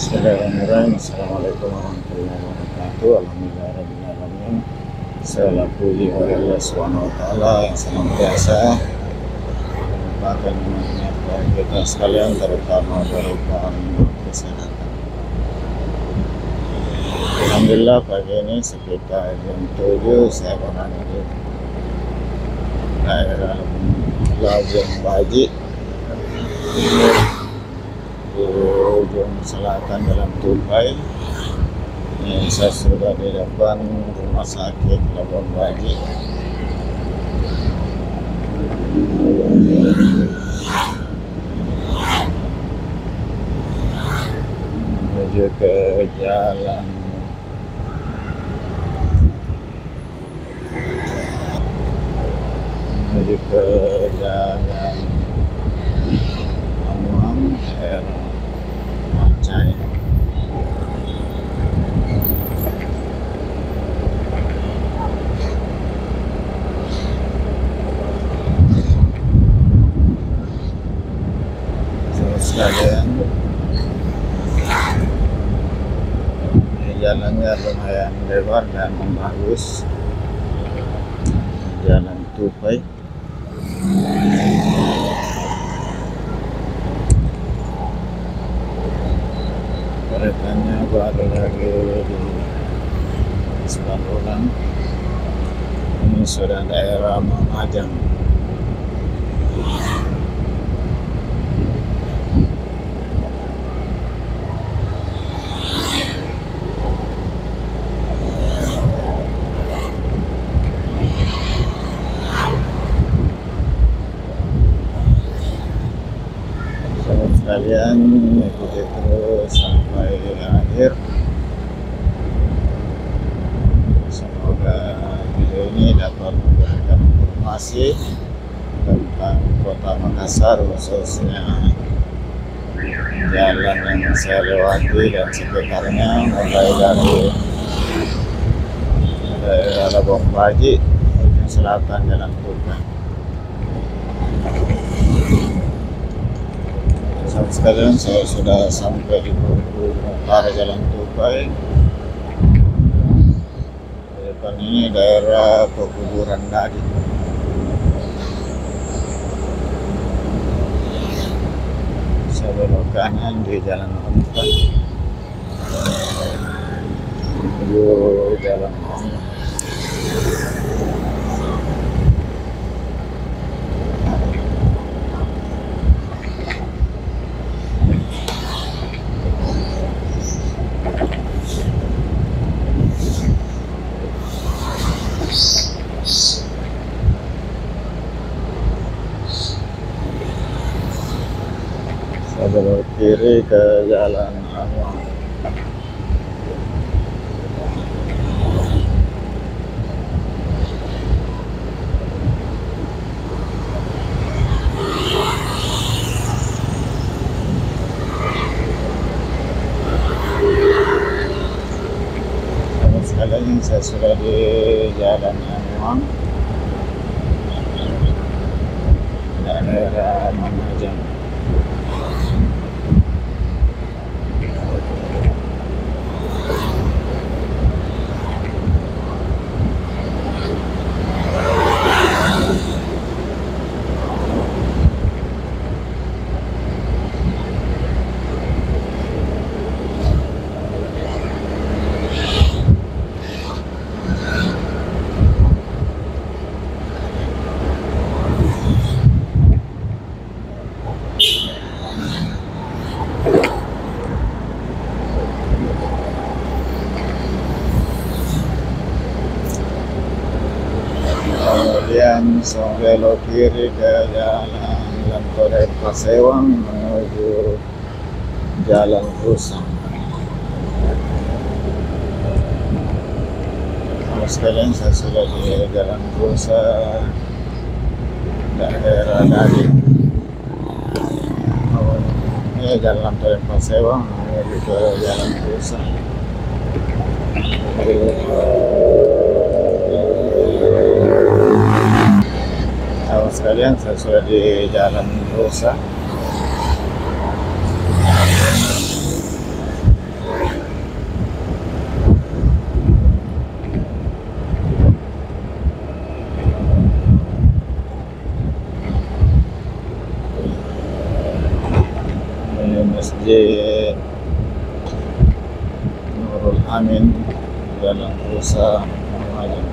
Bismillahirrahmanirrahim. Assalamualaikum warahmatullahi wabarakatuh. Alhamdulillahirrahmanirrahim. Segala puji bagi Allah Subhanahu wa Ta'ala yang senantiasa melimpahkan nikmat bagi kita sekalian, terutama berupa kesehatan. Alhamdulillah pagi ini sekitar jam 7 saya berada di daerah Labuan Baji, di ujung selatan Jalan Tupai. Ini saya sudah di depan rumah sakit Labuan Baji. Menuju ke jalan Amuang, daerah Aceh. Sekalian, jalannya lumayan lebar dan bagus, Jalan Tupai. Keretanya baru lagi di sebelah ulang. Ini sudah daerah Mamajang. Kalian ikuti terus sampai akhir. Semoga video ini dapat memberikan informasi tentang Kota Makassar, khususnya jalan yang saya lewati dan sekitarnya, mulai dari daerah Labuan Baji ujung selatan Jalan Tupai. Sahabat sekalian, saya sudah sampai di utara Jalan Tupai. Di depan ini daerah pekuburan daging. Saya belok kanan di Jalan Tupai menuju Jalan Tupai. Belok kiri ke Jalan Amuang. Sekalian saya sudah di Jalan Amuang, daerah Mamajang. Kemudian saya belok kiri ke Jalan Lantoret Pasewang menuju Jalan Rusang. Sekalian, saya sudah di Jalan Rusang, daerah Daging. Ini Jalan Lantoret Pasewang menuju ke Jalan Rusang. Sekalian, saya sudah di Jalan Rusang. Ini Masjid Nurul Amin, Jalan Rusa, Lumajang.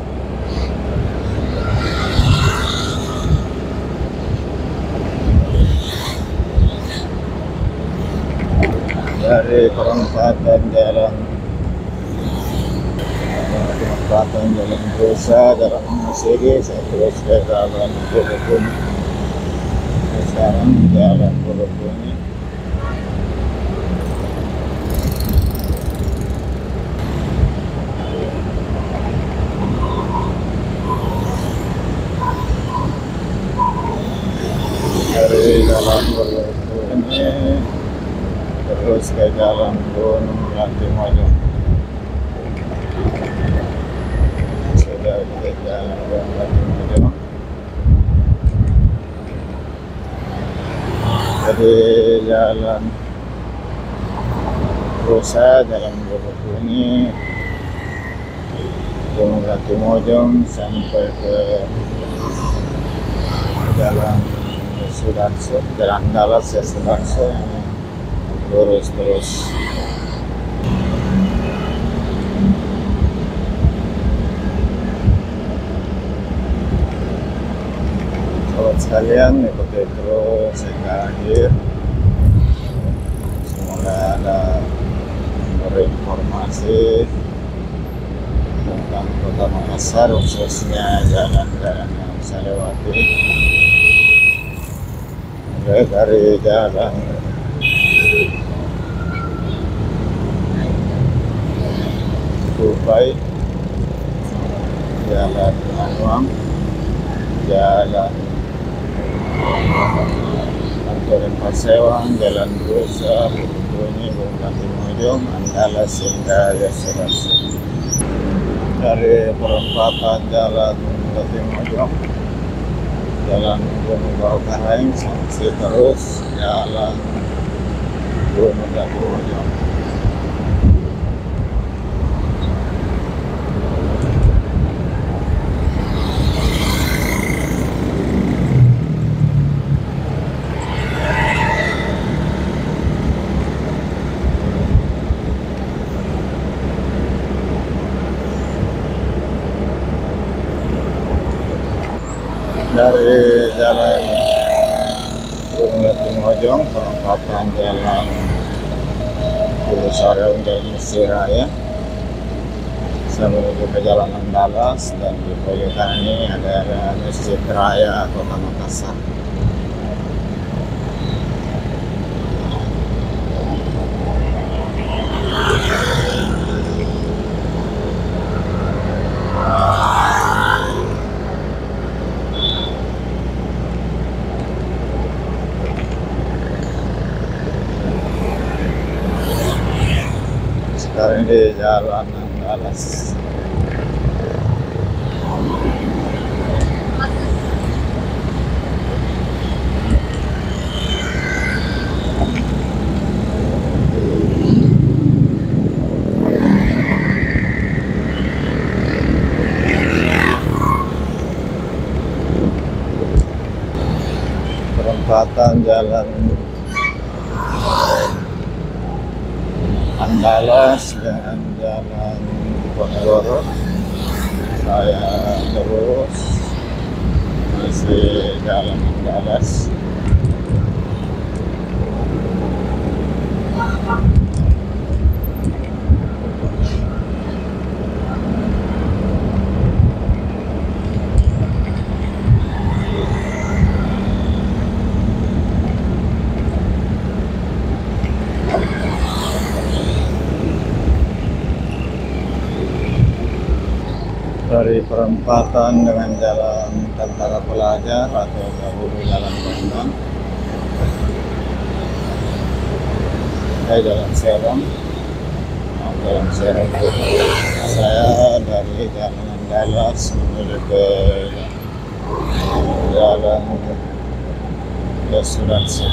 Dari perempatan Jalan Rusa, Jalan Masjid, saya terus ke Jalan Bukit. Sekarang Jalan Bukit. Dari Jalan Bukit ini terus ke Jalan Gunung Latimojong. Sudah ke Jalan Gunung Latimojong. Dari Jalan Rusa, Jalan Bukit ini Gunung Latimojong sampai ke Jalan Sudarso, Jalan Dalas ya Sudarso, lurus terus. Sobat sekalian, ikuti terus hingga akhir. Semoga ada informasi tentang Kota Makassar, khususnya jalan-jalan yang saya lewati. Dari Jalan Dubai, Jalan Anwang, Jalan Antorin Pasewang, Jalan Rusa, Bukuni, Gunung Latimojong, Andalas hingga Yasurasi. Dari perempatan Jalan Latimojong, Jalan Gunung Baukarang, sampai terus Jalan Gunung Latimojong. Dari Jalan Gunung Latimojong, perempatan Jalan Sarung dan Mesir Raya, saya menuju ke Jalan Andalas, dan di pojokan ini ada Masjid Raya Kota Makassar. Sekarang di Jalan Andalas. Perempatan Jalan Andalas dan Jalan Ponorogo, saya terus masih Jalan Andalas. Dari perempatan dengan Jalan Tentara Pelajar atau dahulu Jalan Bambang, Jalan Serang, Jalan Serang. Saya dari Jalan Andalas menuju ke Jalan Yasurasi.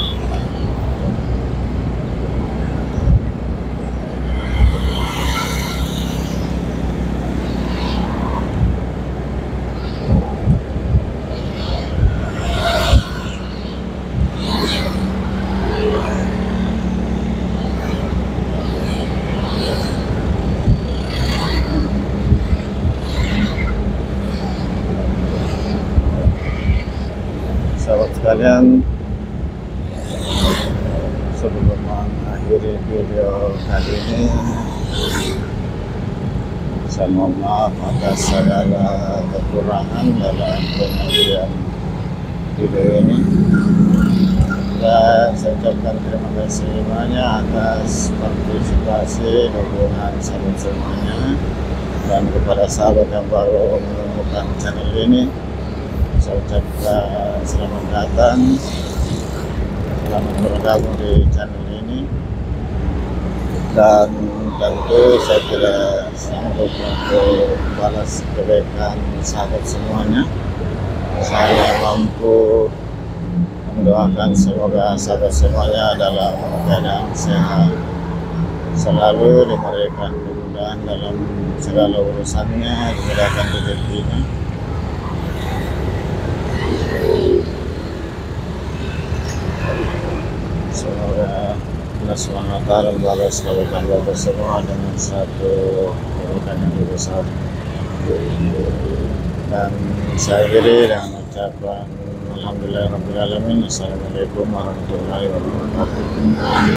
sekalian, sebelum mengakhiri video kali ini, saya mohon maaf atas segala kekurangan dalam penyajian video ini, dan saya ucapkan terima kasih banyak atas partisipasi dukungan sahabat semuanya, dan kepada sahabat yang baru menemukan channel ini, saya ucapkan selamat datang, selamat bergabung di channel ini. Dan tentu saya tidak sanggup untuk balas kebaikan sahabat semuanya. Saya mampu mendoakan semoga sahabat semuanya dalam keadaan sehat, selalu diberikan kemudahan dalam segala urusannya, dimudahkan rezekinya. Semoga Allah SWT membalas kebaikan kita semua dengan satu kebaikan yang lebih besar. Dan saya akhiri dengan ucapan Alhamdulillahirabbil alamin. Assalamualaikum warahmatullahi wabarakatuh.